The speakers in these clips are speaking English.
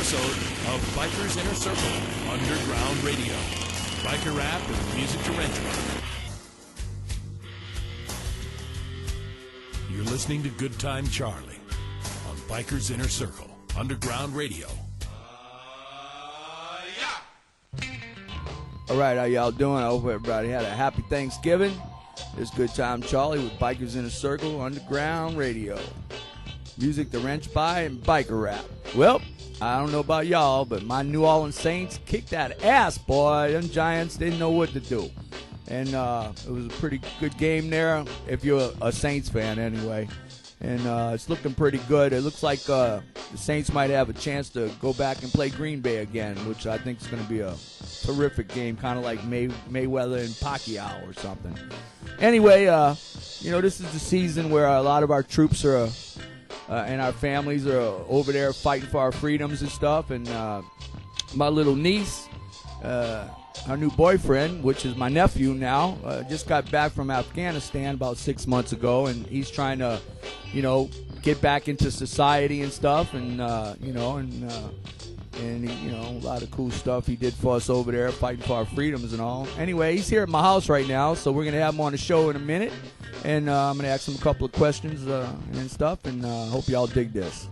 episode of Bikers Inner Circle Underground Radio. Biker rap and music to rent. You're listening to Good Time Charlie on Bikers Inner Circle Underground Radio. All right, how y'all doing? I hope everybody had a happy Thanksgiving. It's Good Time Charlie with Bikers in a Circle Underground Radio. Music to wrench by and biker rap. Well, I don't know about y'all, but my New Orleans Saints kicked that ass, boy. Them Giants didn't know what to do. And it was a pretty good game there, if you're a Saints fan anyway. And it's looking pretty good. It looks like the Saints might have a chance to go back and play Green Bay again, which I think is going to be a terrific game, kind of like Mayweather and Pacquiao or something. Anyway, this is the season where a lot of our troops are and our families are over there fighting for our freedoms and stuff. And my little niece, her new boyfriend, which is my nephew now, just got back from Afghanistan about 6 months ago, and he's trying to, get back into society and stuff, and a lot of cool stuff he did for us over there, fighting for our freedoms and all. Anyway, he's here at my house right now, so we're gonna have him on the show in a minute, and I'm gonna ask him a couple of questions and stuff, and hope y'all dig this.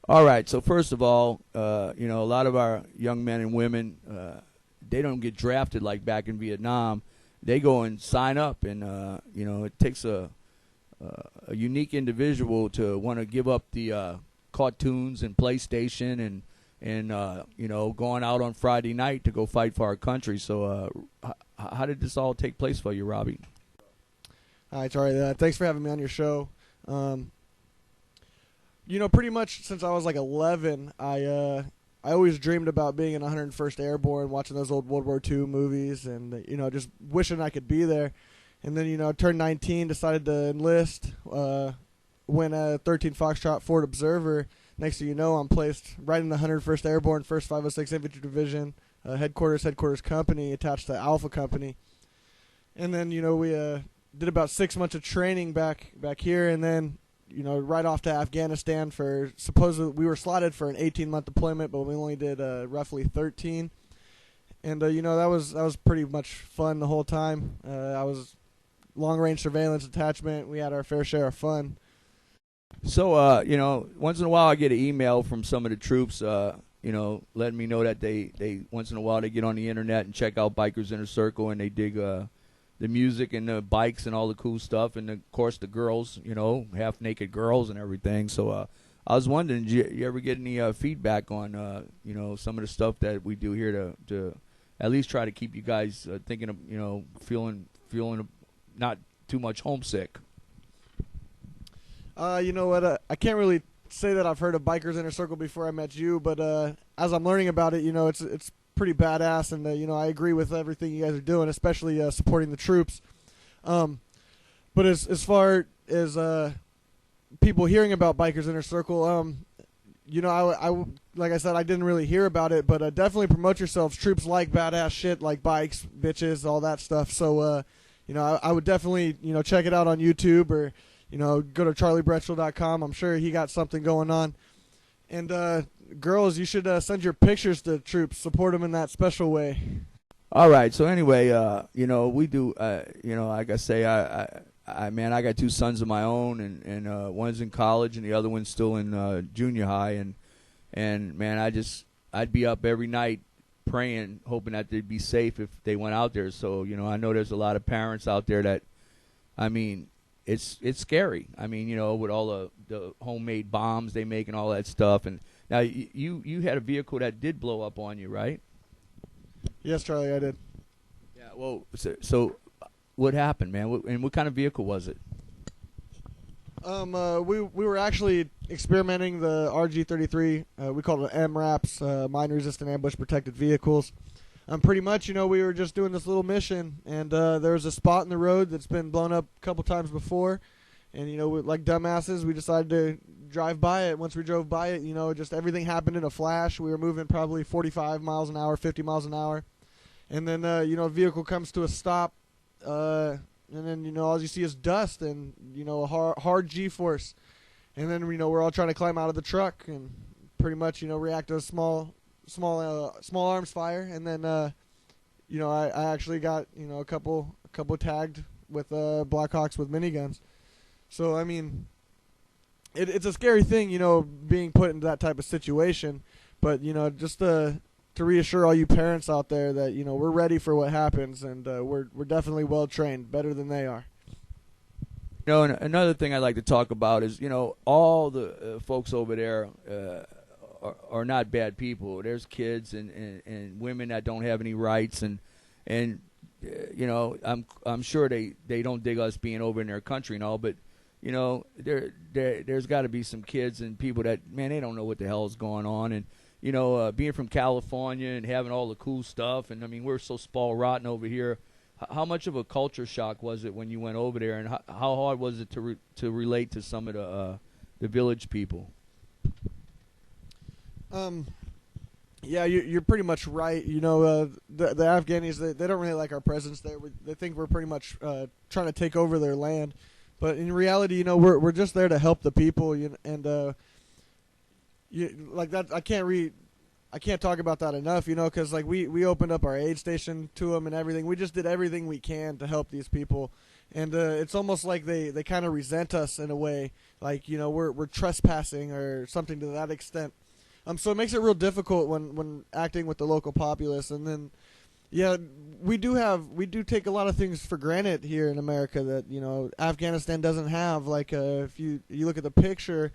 All right, so first of all, a lot of our young men and women, they don't get drafted like back in Vietnam. They go and sign up, and it takes a unique individual to want to give up the cartoons and PlayStation and going out on Friday night to go fight for our country. So how did this all take place for you, Robbie? Hi, Charlie. Thanks for having me on your show. Pretty much since I was like 11, I always dreamed about being in 101st Airborne, watching those old World War II movies, and just wishing I could be there. And then I turned 19, decided to enlist. Went 13 Foxtrot Fort Observer. Next thing you know, I'm placed right in the 101st Airborne, 1st 506 Infantry Division, headquarters company attached to Alpha Company. And then we did about 6 months of training back here, and then right off to Afghanistan for supposedly we were slotted for an 18-month deployment, but we only did roughly 13. And that was pretty much fun the whole time. I was long-range surveillance attachment. We had our fair share of fun. So once in a while I get an email from some of the troops, letting me know that they once in a while they get on the internet and check out Bikers Inner Circle, and they dig the music and the bikes and all the cool stuff, and of course the girls, half-naked girls and everything. So I was wondering, did you ever get any feedback on, some of the stuff that we do here to at least try to keep you guys thinking of, feeling not too much homesick? You know what? I can't really say that I've heard of Bikers Inner Circle before I met you, but as I'm learning about it, it's pretty badass, and I agree with everything you guys are doing, especially supporting the troops. But as far as people hearing about Bikers Inner Circle, I like I said, I didn't really hear about it, but definitely promote yourselves. Troops like badass shit, like bikes, bitches, all that stuff. So I would definitely check it out on YouTube, or go to charliebretchel.com. I'm sure he got something going on. And girls, you should send your pictures to troops. Support them in that special way. All right. So anyway, we do. Like I say, I got two sons of my own, and one's in college, and the other one's still in junior high. And man, I'd be up every night praying, hoping that they'd be safe if they went out there. So I know there's a lot of parents out there that, it's scary. With all the homemade bombs they make and all that stuff. And now you had a vehicle that did blow up on you, right? Yes, Charlie, I did. Yeah. Well, so what happened, man? And what kind of vehicle was it? We were actually experimenting the RG-33. We called it MRAPs, mine-resistant ambush-protected vehicles. Pretty much, we were just doing this little mission, and there was a spot in the road that's been blown up a couple times before, and like dumbasses, we decided to drive by it. Once we drove by it, just everything happened in a flash. We were moving probably 45 miles an hour, 50 miles an hour, and then a vehicle comes to a stop, and then all you see is dust and hard G-force, and then we're all trying to climb out of the truck, and pretty much react to a small arms fire, and then I actually got a couple tagged with Blackhawks with miniguns. So I mean, it's a scary thing, being put into that type of situation. But just to reassure all you parents out there that we're ready for what happens, and we're definitely well trained, better than they are. And another thing I'd like to talk about is, all the folks over there are not bad people. There's kids and women that don't have any rights, and I'm sure they don't dig us being over in their country and all, but there's got to be some kids and people that, man, they don't know what the hell is going on, and being from California and having all the cool stuff, and I mean, we're so spoiled rotten over here. How much of a culture shock was it when you went over there, and how hard was it to relate to some of the village people? Yeah, you're pretty much right. The Afghanis, they don't really like our presence there. They think we're pretty much trying to take over their land, but in reality, we're just there to help the people. And like that, I can't talk about that enough, because like we opened up our aid station to them and everything. We just did everything we can to help these people, and it's almost like they kind of resent us in a way, like we're trespassing or something to that extent. So it makes it real difficult when acting with the local populace. And then, yeah, we do take a lot of things for granted here in America that Afghanistan doesn't have. Like if you look at the picture.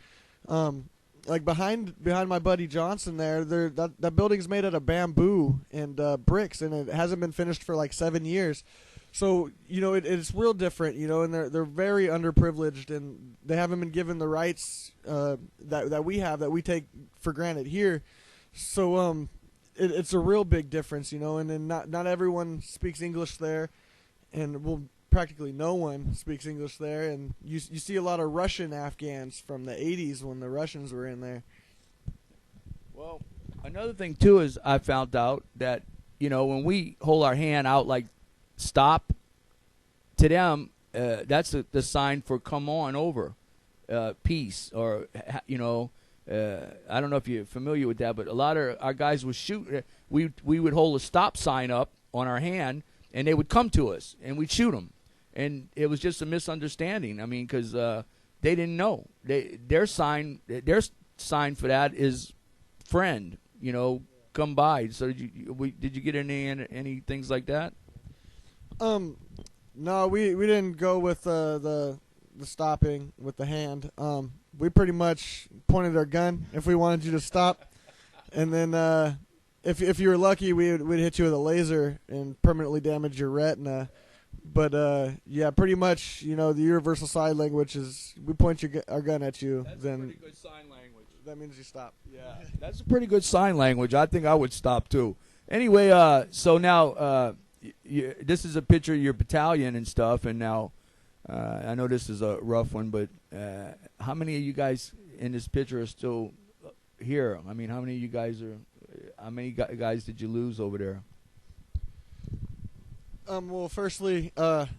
Like behind my buddy Johnson that building's made out of bamboo and bricks, and it hasn't been finished for like 7 years. So it's real different, and they're very underprivileged, and they haven't been given the rights that we have, that we take for granted here. So it's a real big difference, and then not everyone speaks English there, and practically no one speaks English there, and you see a lot of Russian Afghans from the 80s when the Russians were in there. Well, another thing too is I found out that when we hold our hand out like stop, to them that's the sign for come on over, peace, or I don't know if you're familiar with that, but a lot of our guys would shoot. We would hold a stop sign up on our hand, and they would come to us, and we'd shoot them. And it was just a misunderstanding. I mean, because they didn't know. Their sign for that is friend. Come by. So did you get any things like that? No, we didn't go with the stopping with the hand. We pretty much pointed our gun if we wanted you to stop, and then if you were lucky, we'd hit you with a laser and permanently damage your retina. But yeah, pretty much, the universal sign language is we point our gun at you. That's then a pretty good sign language. That means you stop. Yeah, that's a pretty good sign language. I think I would stop too. Anyway, so now this is a picture of your battalion and stuff, and now I know this is a rough one, but how many of you guys in this picture are still here? I mean, how many of you guys how many guys did you lose over there? Well, firstly, got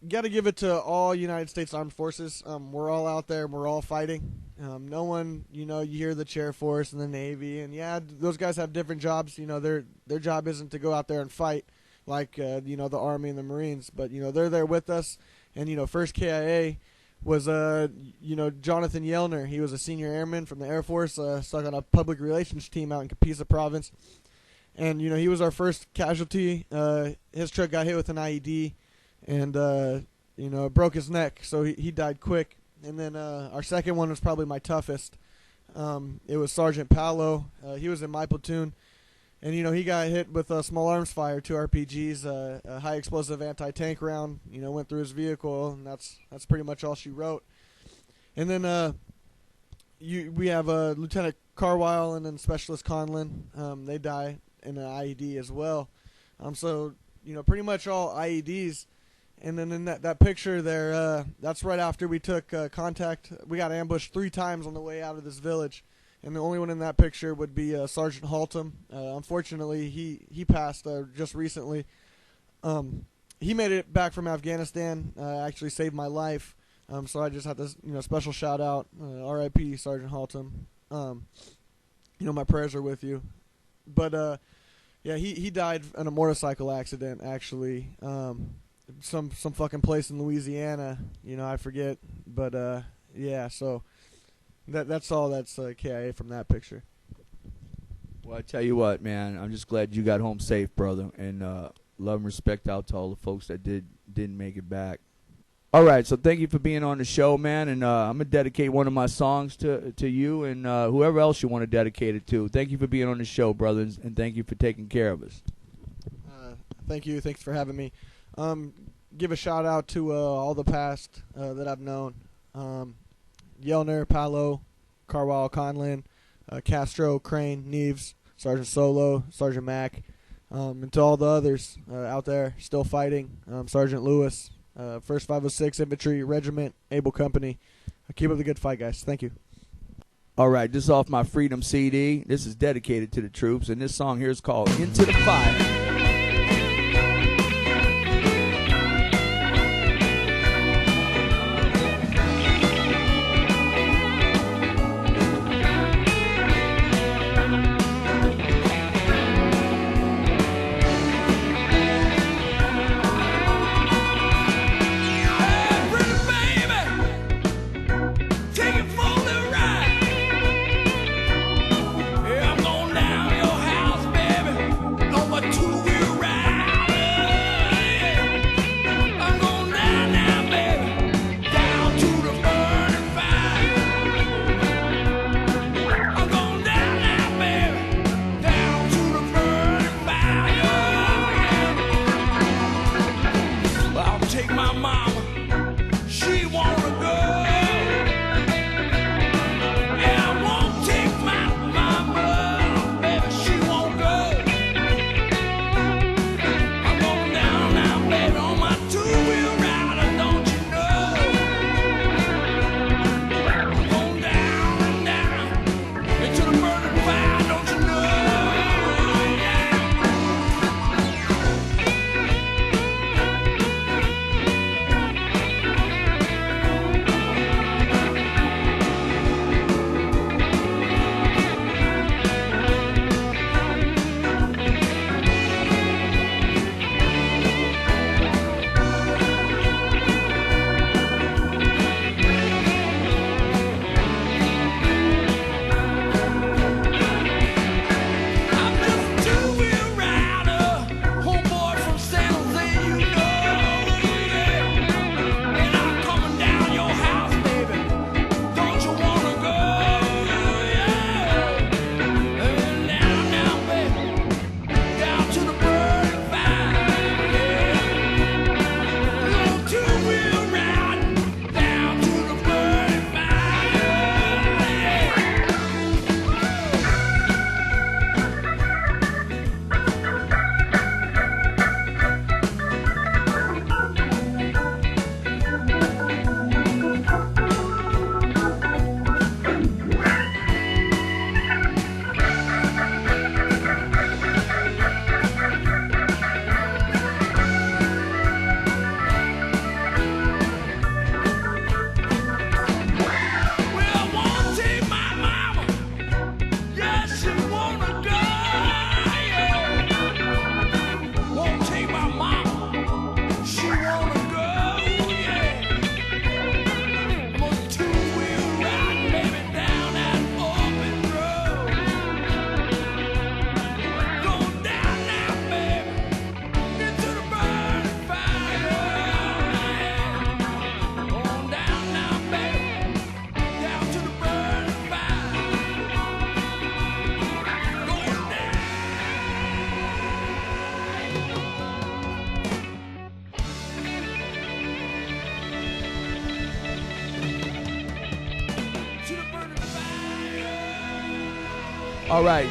to give it to all United States Armed Forces. We're all out there. We're all fighting. No one, you hear the Chair Force and the Navy, and yeah, those guys have different jobs. Their job isn't to go out there and fight like the Army and the Marines, but they're there with us. And 1st KIA was Jonathan Yellner. He was a senior airman from the Air Force, stuck on a public relations team out in Kapisa Province. And, he was our first casualty. His truck got hit with an IED and, broke his neck. So he died quick. And then our second one was probably my toughest. It was Sergeant Paolo. He was in my platoon. And, he got hit with a small arms fire, 2 RPGs, a high explosive anti-tank round, went through his vehicle. And that's pretty much all she wrote. And then we have Lieutenant Carwile and then Specialist Conlon. They die in an IED as well. So, pretty much all IEDs. And then in that picture there, that's right after we took contact. We got ambushed 3 times on the way out of this village. And the only one in that picture would be Sergeant Haltom. Unfortunately, he passed just recently. He made it back from Afghanistan, actually saved my life. So I just had this special shout out, R.I.P. Sergeant Haltom. My prayers are with you. But yeah, he died in a motorcycle accident. Actually, some fucking place in Louisiana. I forget. But yeah, so that's all. That's KIA from that picture. Well, I tell you what, man, I'm just glad you got home safe, brother, and love and respect out to all the folks that didn't make it back. All right, so thank you for being on the show, man, and I'm going to dedicate one of my songs to you and whoever else you want to dedicate it to. Thank you for being on the show, brothers, and thank you for taking care of us. Thank you. Thanks for having me. Give a shout-out to all the past that I've known. Yelner, Palo, Carwell, Conlin, Castro, Crane, Neves, Sergeant Solo, Sergeant Mack, and to all the others out there still fighting, Sergeant Lewis, 1st 506 Infantry Regiment, Able Company. Keep up the good fight, guys. Thank you. All right, this is off my Freedom CD. This is dedicated to the troops, and this song here is called Into the Fire. All right.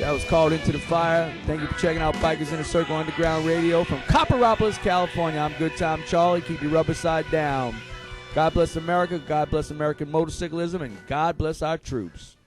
That was called Into the Fire. Thank you for checking out Bikers Inner Circle Underground Radio from Copperopolis, California. I'm Good Time Charlie. Keep your rubber side down. God bless America. God bless American motorcyclism. And God bless our troops.